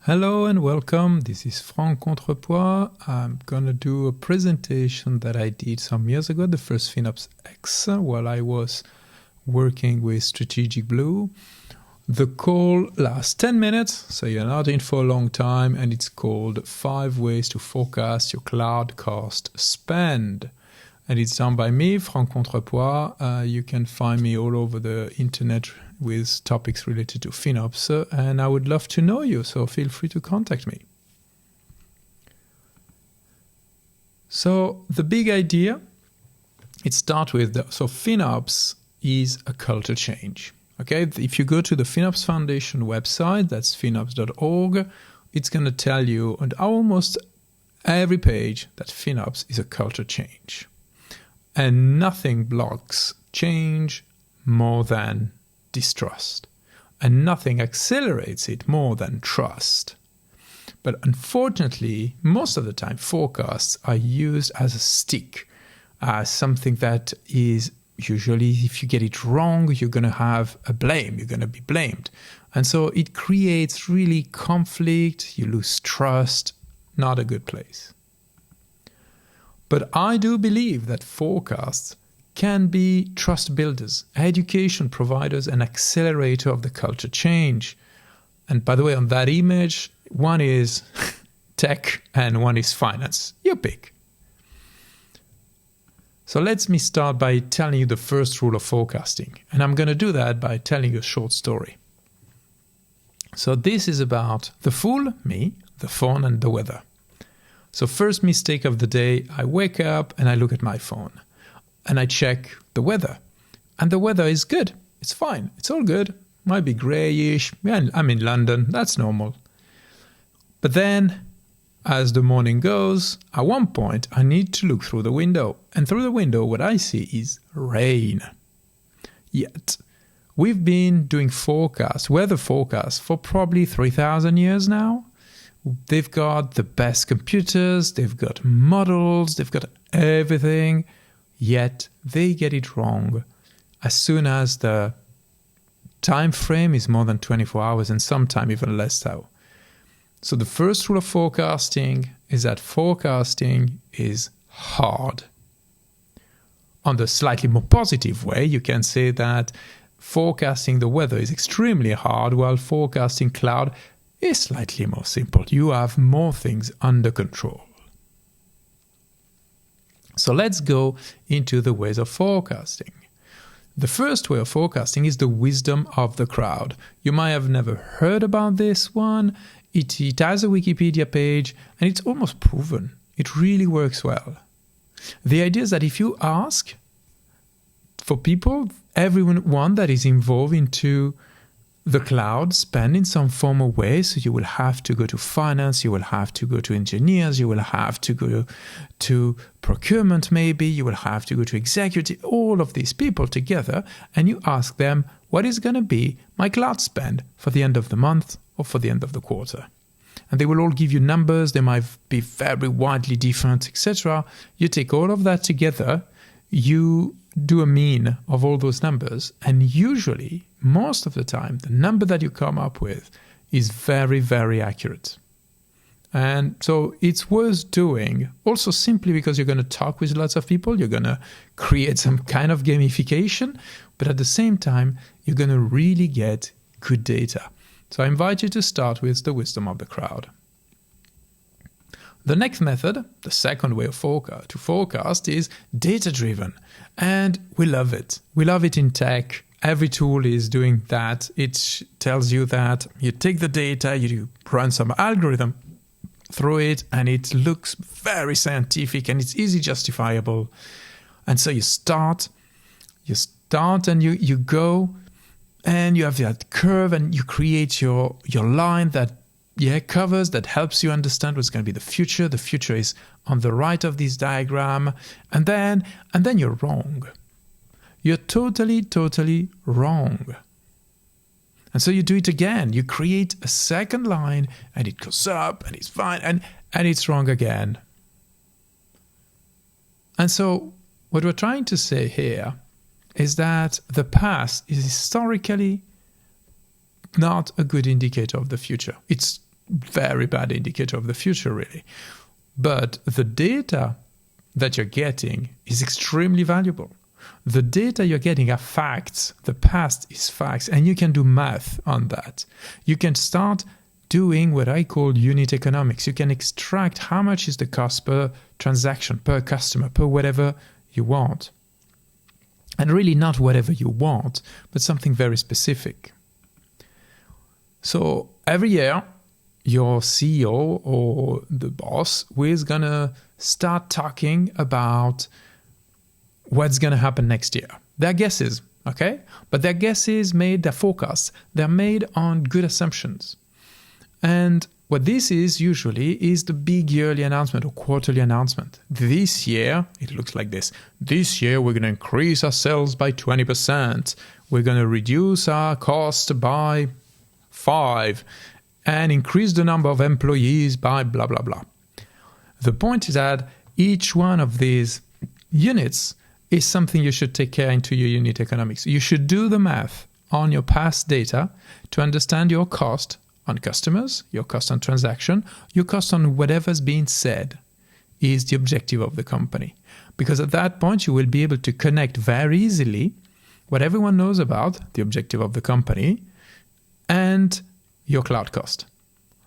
Hello and welcome. This is Contrepois. I'm going to do a presentation that I did some years ago, the first FinOps X, while I was working with Strategic Blue. The call lasts 10 minutes, so you're not in for a long time, and it's called 5 Ways to Forecast Your Cloud Cost Spend. And it's done by me, Franck Contrepois. You can find me all over the internet with topics related to FinOps, and I would love to know you, so feel free to contact me. So the big idea, it starts with, FinOps is a culture change. Okay, if you go to the FinOps Foundation website, that's finops.org, it's going to tell you on almost every page that FinOps is a culture change. And nothing blocks change more than distrust. And nothing accelerates it more than trust. But unfortunately, most of the time, forecasts are used as a stick, as something that is usually, if you get it wrong, you're going to have a blame, you're going to be blamed. And so it creates really conflict, you lose trust, not a good place. But I do believe that forecasts can be trust builders, education providers, and accelerator of the culture change. And by the way, on that image, one is tech and one is finance. You pick. So let me start by telling you the first rule of forecasting. And I'm going to do that by telling you a short story. So this is about the fool, me, the phone, and the weather. So first mistake of the day, I wake up and I look at my phone. And I check the weather. And the weather is good. It's fine. It's all good. Might be grayish. Yeah, I'm in London. That's normal. But then, as the morning goes, at one point, I need to look through the window. And through the window, what I see is rain. Yet, we've been doing weather forecasts, for probably 3,000 years now. They've got the best computers, they've got models, they've got everything. Yet they get it wrong as soon as the time frame is more than 24 hours and sometimes even less so. So the first rule of forecasting is that forecasting is hard. On the slightly more positive way, you can say that forecasting the weather is extremely hard, while forecasting cloud is slightly more simple. You have more things under control. So let's go into the ways of forecasting. The first way of forecasting is the wisdom of the crowd. You might have never heard about this one. It has a Wikipedia page and it's almost proven. It really works well. The idea is that if you ask for people, everyone that is involved into the cloud spend in some formal way, so you will have to go to finance, you will have to go to engineers, you will have to go to procurement maybe, you will have to go to executive, all of these people together, and you ask them, what is going to be my cloud spend for the end of the month or for the end of the quarter? And they will all give you numbers, they might be very widely different, etc. You take all of that together, you do a mean of all those numbers, and usually, most of the time, the number that you come up with is very, very accurate. And so it's worth doing, also simply because you're going to talk with lots of people, you're going to create some kind of gamification, but at the same time, you're going to really get good data. So I invite you to start with the wisdom of the crowd. The next method, the second way of forecast is data-driven. And we love it. We love it in tech. Every tool is doing that. It tells you that you take the data, you run some algorithm through it, and it looks very scientific and it's easily justifiable. And so you start and you go and you have that curve and you create your line that covers, that helps you understand what's going to be the future. The future is on the right of this diagram. And then you're wrong. You're totally wrong. And so you do it again. You create a second line and it goes up and it's fine and it's wrong again. And so what we're trying to say here is that the past is historically not a good indicator of the future. It's very bad indicator of the future, really. But the data that you're getting is extremely valuable. The data you're getting are facts. The past is facts, and you can do math on that. You can start doing what I call unit economics. You can extract how much is the cost per transaction, per customer, per whatever you want. And really not whatever you want, but something very specific. So every year, your CEO or the boss is going to start talking about what's going to happen next year. They're guesses, okay? But they're guesses made, they're forecasts. They're made on good assumptions. And what this is usually is the big yearly announcement or quarterly announcement. This year, it looks like this. This year, we're going to increase our sales by 20%. We're going to reduce our cost by 5 and increase the number of employees by blah, blah, blah. The point is that each one of these units is something you should take care into your unit economics. You should do the math on your past data to understand your cost on customers, your cost on transaction, your cost on whatever's being said is the objective of the company. Because at that point, you will be able to connect very easily what everyone knows about the objective of the company and your cloud cost.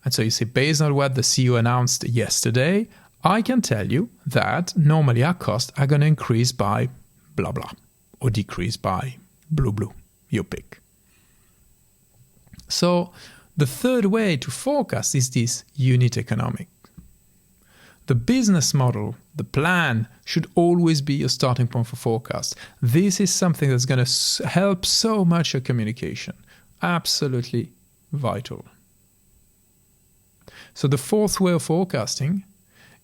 And so you say, based on what the CEO announced yesterday, I can tell you that normally our costs are going to increase by blah, blah, or decrease by blue, blue, you pick. So the third way to forecast is this unit economic. The business model, the plan, should always be your starting point for forecast. This is something that's going to help so much your communication. Absolutely vital. So the fourth way of forecasting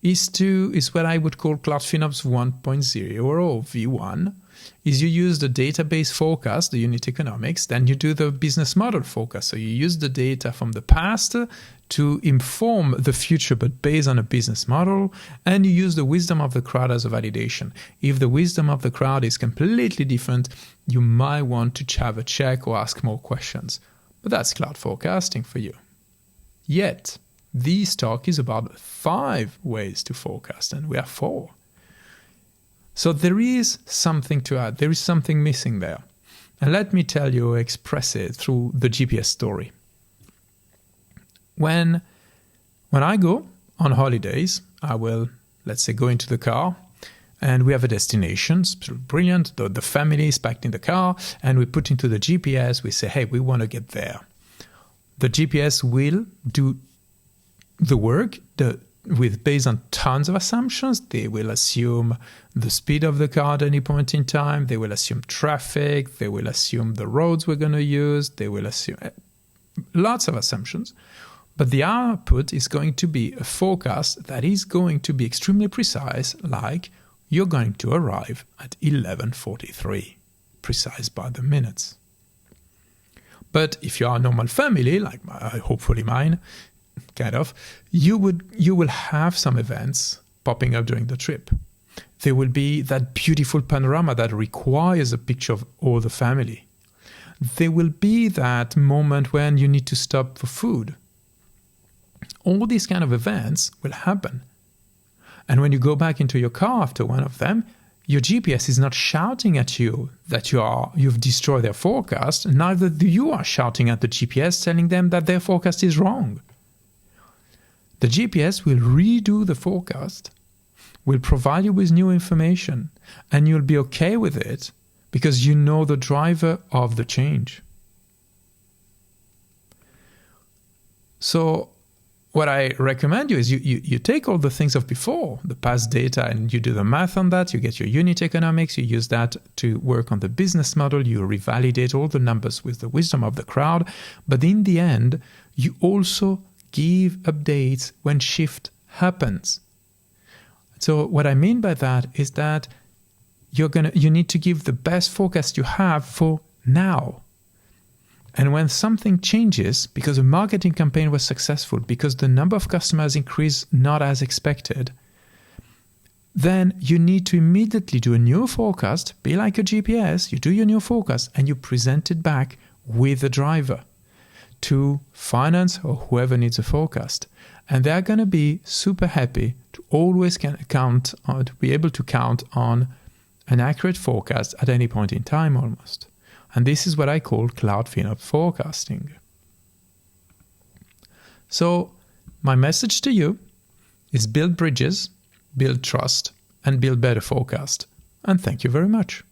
is what I would call Cloud FinOps 1.0 or V1, is you use the database forecast, the unit economics, then you do the business model forecast. So you use the data from the past to inform the future, but based on a business model, and you use the wisdom of the crowd as a validation. If the wisdom of the crowd is completely different, you might want to have a check or ask more questions. But that's cloud forecasting for you. Yet, this talk is about 5 ways to forecast, and we have 4. So there is something to add. There is something missing there. And let me tell you, express it through the GPS story. When I go on holidays, I will, let's say, go into the car, and we have a destination. It's brilliant. The family is packed in the car, and we put into the GPS. We say, hey, we want to get there. The GPS will do the work based on tons of assumptions. They will assume the speed of the car at any point in time. They will assume traffic. They will assume the roads we're going to use. They will assume lots of assumptions. But the output is going to be a forecast that is going to be extremely precise, like you're going to arrive at 11:43, precise by the minutes. But if you are a normal family, like hopefully mine, kind of, you will have some events popping up during the trip. There will be that beautiful panorama that requires a picture of all the family. There will be that moment when you need to stop for food. All these kind of events will happen. And when you go back into your car after one of them, your GPS is not shouting at you that you've destroyed their forecast. Neither do you are shouting at the GPS telling them that their forecast is wrong. The GPS will redo the forecast, will provide you with new information, and you'll be okay with it because you know the driver of the change. So what I recommend you is you take all the things of before, the past data, and you do the math on that. You get your unit economics. You use that to work on the business model. You revalidate all the numbers with the wisdom of the crowd. But in the end, you also give updates when shift happens. So what I mean by that is that you need to give the best forecast you have for now. And when something changes, because a marketing campaign was successful, because the number of customers increased not as expected, then you need to immediately do a new forecast, be like a GPS, you do your new forecast, and you present it back with the driver to finance or whoever needs a forecast. And they're going to be super happy to always to be able to count on an accurate forecast at any point in time almost. And this is what I call cloud FinOps forecasting. So my message to you is build bridges, build trust, and build better forecast. And thank you very much.